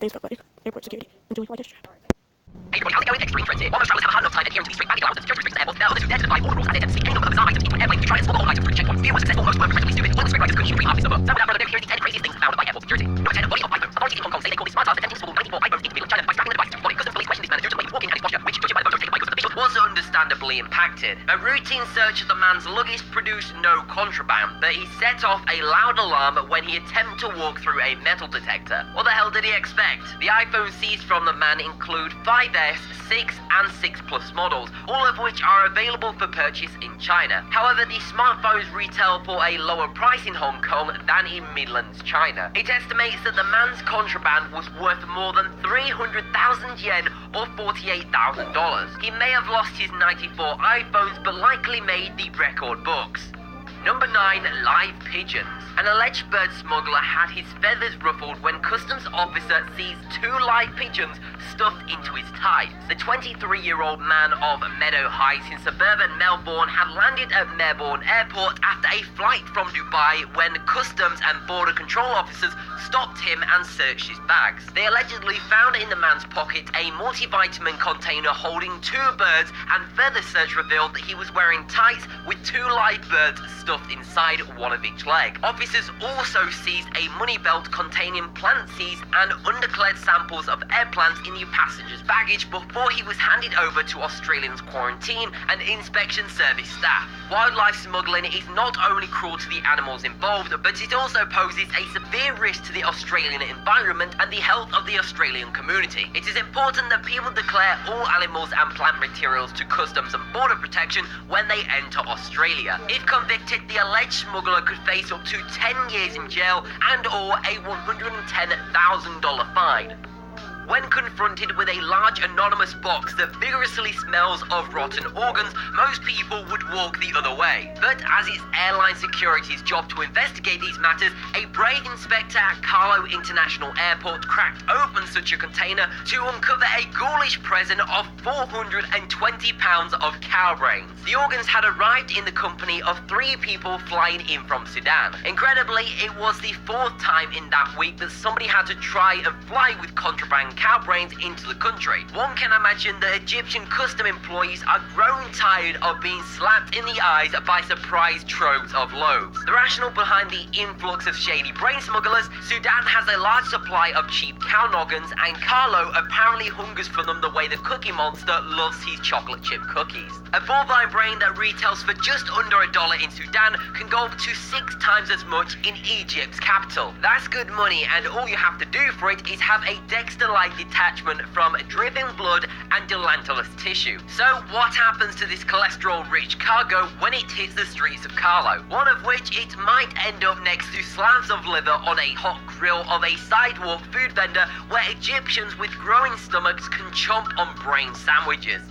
staying stuck, buddy. Airport security. Enjoy flight history. Hey everybody, how's it going? Extreme Transit. While most travelers have had enough time adhering to these strict baggage allowance and security restrictions at airports, there are others who dare to defy all the rules and attempt to sneak any number of bizarre items into an airplane to try and smuggle all items through the checkpoints. Few were successful, most were incredibly stupid. All the script writers couldn't shoot 3 half this number. Some without further ado, here are the 10 craziest things found by airport security. Number 10, body of iPhone. Authorities in Hong Kong say they call these smart attempting to smuggle 94 iPhones into China by strapping the device to his body. Customs police question this man due to the way he's walking and his posture, which, judging by the photos taken by custom officials, was understandably impacted. A routine search of the man's luggage produced no contraband, but he set off a loud alarm when he attempted to walk through a metal detector. What the hell did he expect? The iPhones seized from the man include 5S, 6 and 6 Plus models, all of which are available for purchase in China. However, the smartphones retail for a lower price in Hong Kong than in Midlands, China. It estimates that the man's contraband was worth more than 300,000 yen or $48,000. He may have lost his 94 iPhones but likely made the record books. Number 9, live pigeons. An alleged bird smuggler had his feathers ruffled when customs officer seized 2 live pigeons stuffed into his tights. The 23-year-old man of Meadow Heights in suburban Melbourne had landed at Melbourne Airport after a flight from Dubai when customs and border control officers stopped him and searched his bags. They allegedly found in the man's pocket a multivitamin container holding 2 birds, and further search revealed that he was wearing tights with 2 live birds stuffed inside one of each leg. Officers also seized a money belt containing plant seeds and undeclared samples of air plants in the passenger's baggage before he was handed over to Australians' quarantine and inspection service staff. Wildlife smuggling is not only cruel to the animals involved, but it also poses a severe risk to the Australian environment and the health of the Australian community. It is important that people declare all animals and plant materials to Customs and Border Protection when they enter Australia. If convicted, the alleged smuggler could face up to 10 years in jail and or a $110,000 fine. When confronted with a large anonymous box that vigorously smells of rotten organs, most people would walk the other way. But as it's airline security's job to investigate these matters, a brave inspector at Carlo International Airport cracked open such a container to uncover a ghoulish present of 420 pounds of cow brains. The organs had arrived in the company of 3 people flying in from Sudan. Incredibly, it was the 4th time in that week that somebody had to try and fly with contraband cow brains into the country. One can imagine that Egyptian custom employees are growing tired of being slapped in the eyes by surprise troves of loaves. The rationale behind the influx of shady brain smugglers: Sudan has a large supply of cheap cow noggins, and Carlo apparently hungers for them the way the Cookie Monster loves his chocolate chip cookies. A bovine brain that retails for just under $1 in Sudan can go up to 6 times as much in Egypt's capital. That's good money, and all you have to do for it is have a Dexter-like detachment from dripping blood and delantalous tissue. So what happens to this cholesterol-rich cargo when it hits the streets of Carlo? One of which it might end up next to slabs of liver on a hot grill of a sidewalk food vendor where Egyptians with growing stomachs can chomp on brain sandwiches.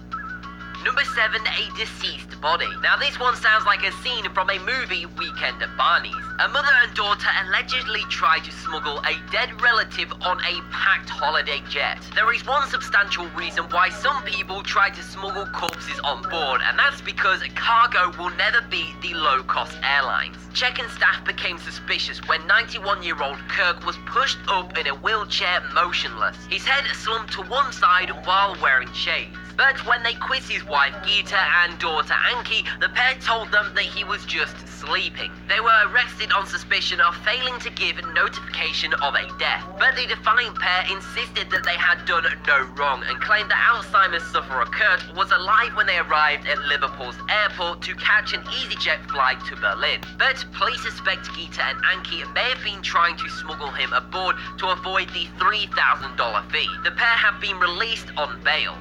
Number 7, a deceased body. Now this one sounds like a scene from a movie, Weekend at Barney's. A mother and daughter allegedly tried to smuggle a dead relative on a packed holiday jet. There is one substantial reason why some people try to smuggle corpses on board, and that's because cargo will never beat the low-cost airlines. Check-in staff became suspicious when 91-year-old Kirk was pushed up in a wheelchair motionless. His head slumped to one side while wearing shades. But when they quizzed his wife Geeta and daughter Anki, the pair told them that he was just sleeping. They were arrested on suspicion of failing to give notification of a death. But the defiant pair insisted that they had done no wrong and claimed that Alzheimer's sufferer Kurt was alive when they arrived at Liverpool's airport to catch an EasyJet flight to Berlin. But police suspect Geeta and Anki may have been trying to smuggle him aboard to avoid the $3,000 fee. The pair have been released on bail.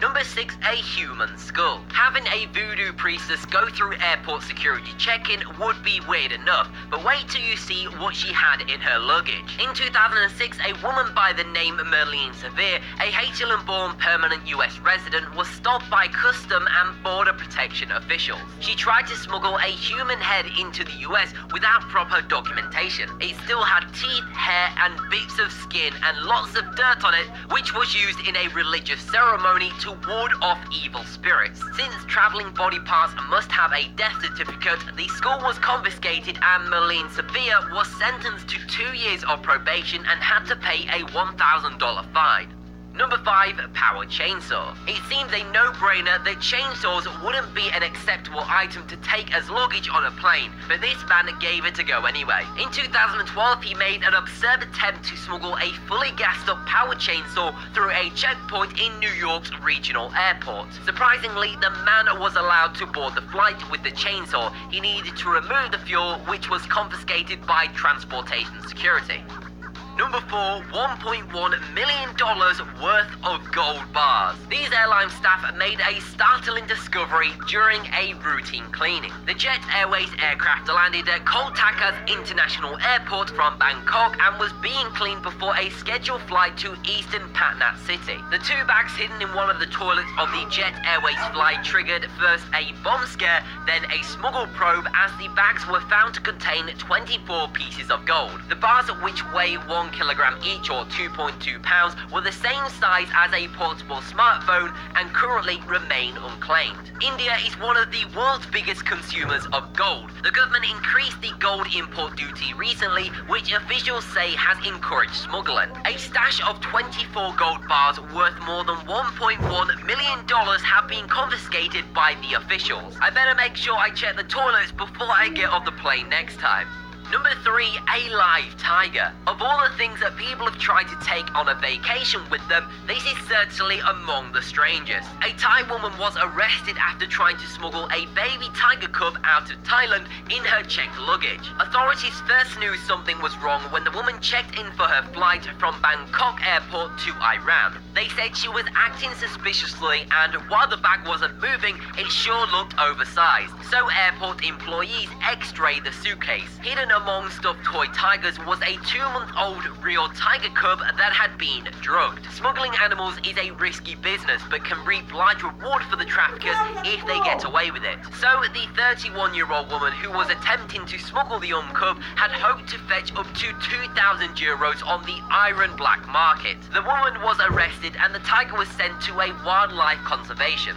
Number 6, a human skull. Having a voodoo priestess go through airport security check-in would be weird enough, but wait till you see what she had in her luggage. In 2006, a woman by the name Merlene Severe, a Haitian-born permanent US resident, was stopped by Custom and Border Protection Protection officials. She tried to smuggle a human head into the US without proper documentation. It still had teeth, hair, and bits of skin and lots of dirt on it, which was used in a religious ceremony to ward off evil spirits. Since traveling body parts must have a death certificate, the skull was confiscated and Marlene Sophia was sentenced to 2 years of probation and had to pay a $1,000 fine. Number 5. Power chainsaw. It seems a no-brainer that chainsaws wouldn't be an acceptable item to take as luggage on a plane, but this man gave it a go anyway. In 2012, he made an absurd attempt to smuggle a fully gassed-up power chainsaw through a checkpoint in New York's regional airport. Surprisingly, the man was allowed to board the flight with the chainsaw. He needed to remove the fuel, which was confiscated by transportation security. Number 4. $1.1 million worth of gold bars. These airline staff made a startling discovery during a routine cleaning. The Jet Airways aircraft landed at Kolkata International Airport from Bangkok and was being cleaned before a scheduled flight to Eastern Patna City. The 2 bags hidden in one of the toilets of the Jet Airways flight triggered first a bomb scare, then a smuggle probe, as the bags were found to contain 24 pieces of gold. The bars, which weigh 1 kilogram each or 2.2 pounds, were the same size as a portable smartphone and currently remain unclaimed. India is one of the world's biggest consumers of gold. The government increased the gold import duty recently, which officials say has encouraged smuggling. A stash of 24 gold bars worth more than $1.1 million have been confiscated by the officials. I better make sure I check the toilets before I get off the plane next time. Number 3. A live tiger. Of all the things that people have tried to take on a vacation with them, this is certainly among the strangest. A Thai woman was arrested after trying to smuggle a baby tiger cub out of Thailand in her checked luggage. Authorities first knew something was wrong when the woman checked in for her flight from Bangkok airport to Iran. They said she was acting suspiciously, and while the bag wasn't moving, it sure looked oversized. So airport employees x-rayed the suitcase. Hidden among stuffed toy tigers was a 2-month-old real tiger cub that had been drugged. Smuggling animals is a risky business, but can reap large reward for the traffickers if they get away with it. So the 31-year-old woman who was attempting to smuggle the young cub had hoped to fetch up to 2,000 euros on the Iran black market. The woman was arrested and the tiger was sent to a wildlife conservation.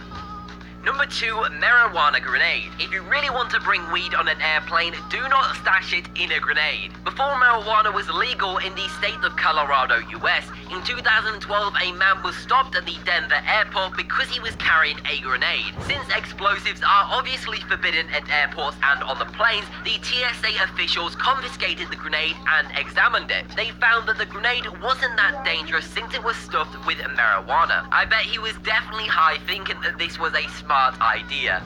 Number 2. Marijuana grenade. If you really want to bring weed on an airplane, do not stash it in a grenade. Before marijuana was legal in the state of Colorado, US, in 2012 a man was stopped at the Denver airport because he was carrying a grenade. Since explosives are obviously forbidden at airports and on the planes, the TSA officials confiscated the grenade and examined it. They found that the grenade wasn't that dangerous since it was stuffed with marijuana. I bet he was definitely high thinking that this was a smart idea.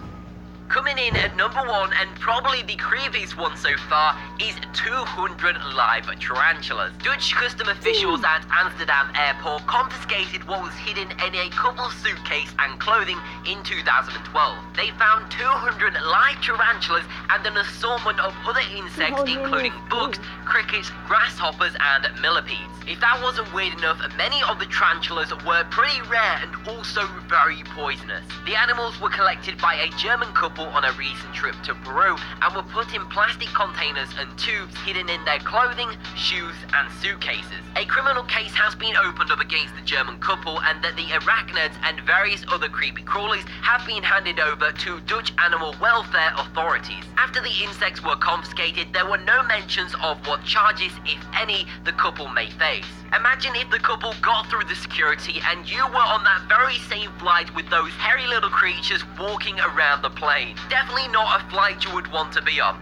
Coming in at number 1, and probably the creepiest one so far, is 200 live tarantulas. Dutch custom officials at Amsterdam Airport confiscated what was hidden in a couple's suitcase and clothing in 2012. They found 200 live tarantulas and an assortment of other insects including bugs, crickets, grasshoppers and millipedes. If that wasn't weird enough, many of the tarantulas were pretty rare and also very poisonous. The animals were collected by a German couple on a recent trip to Peru and were put in plastic containers and tubes hidden in their clothing, shoes and suitcases. A criminal case has been opened up against the German couple, and that the arachnids and various other creepy crawlies have been handed over to Dutch animal welfare authorities. After the insects were confiscated, there were no mentions of what charges, if any, the couple may face. Imagine if the couple got through the security and you were on that very same flight with those hairy little creatures walking around the plane. Definitely not a flight you would want to be on.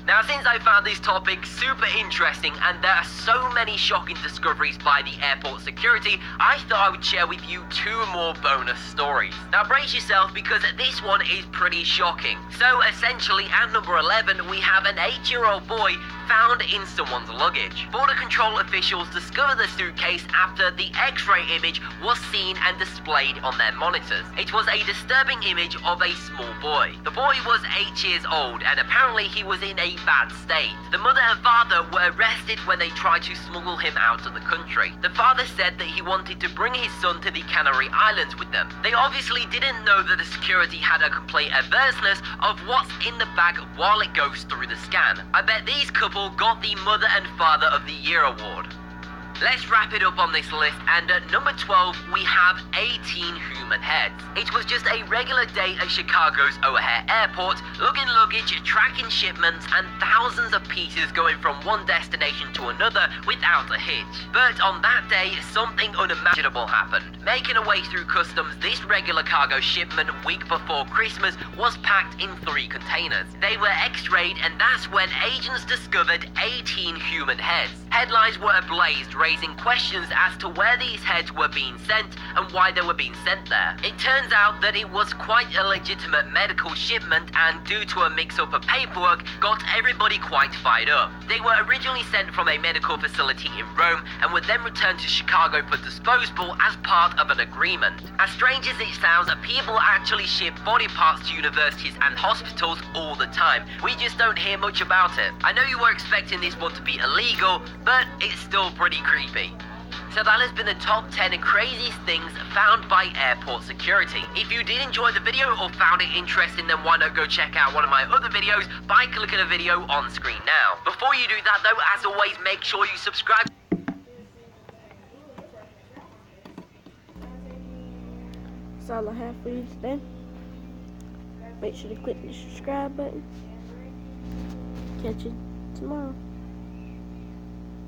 Now, since I found this topic super interesting and there are so many shocking discoveries by the airport security, I thought I would share with you 2 more bonus stories. Now brace yourself, because this one is pretty shocking. So essentially at number 11 we have an 8-year-old boy found in someone's luggage. Border control officials discovered the suitcase after the X-ray image was seen and displayed on their monitors. It was a disturbing image of a small boy. The boy was 8 years old and apparently he was in a bad state. The mother and father were arrested when they tried to smuggle him out of the country. The father said that he wanted to bring his son to the Canary Islands with them. They obviously didn't know that the security had a complete averseness of what's in the bag while it goes through the scan. I bet these couple got the Mother and Father of the Year award. Let's wrap it up on this list, and at number 12 we have 18 human heads. It was just a regular day at Chicago's O'Hare Airport, lugging luggage, tracking shipments, and thousands of pieces going from one destination to another without a hitch. But on that day, something unimaginable happened. Making a way through customs, this regular cargo shipment week before Christmas was packed in 3 containers. They were x-rayed, and that's when agents discovered 18 human heads. Headlines were ablaze, raising questions as to where these heads were being sent and why they were being sent there. It turns out that it was quite a legitimate medical shipment, and due to a mix-up of paperwork, got everybody quite fired up. They were originally sent from a medical facility in Rome and would then return to Chicago for disposal as part of an agreement. As strange as it sounds, people actually ship body parts to universities and hospitals all the time. We just don't hear much about it. I know you were expecting this one to be illegal, but it's still pretty creepy. So that has been the top 10 craziest things found by airport security. If you did enjoy the video or found it interesting, then why not go check out one of my other videos by clicking the video on screen now. Before you do that though, as always, make sure you subscribe. That's all I have for you today. Make sure to click the subscribe button. Catch you tomorrow.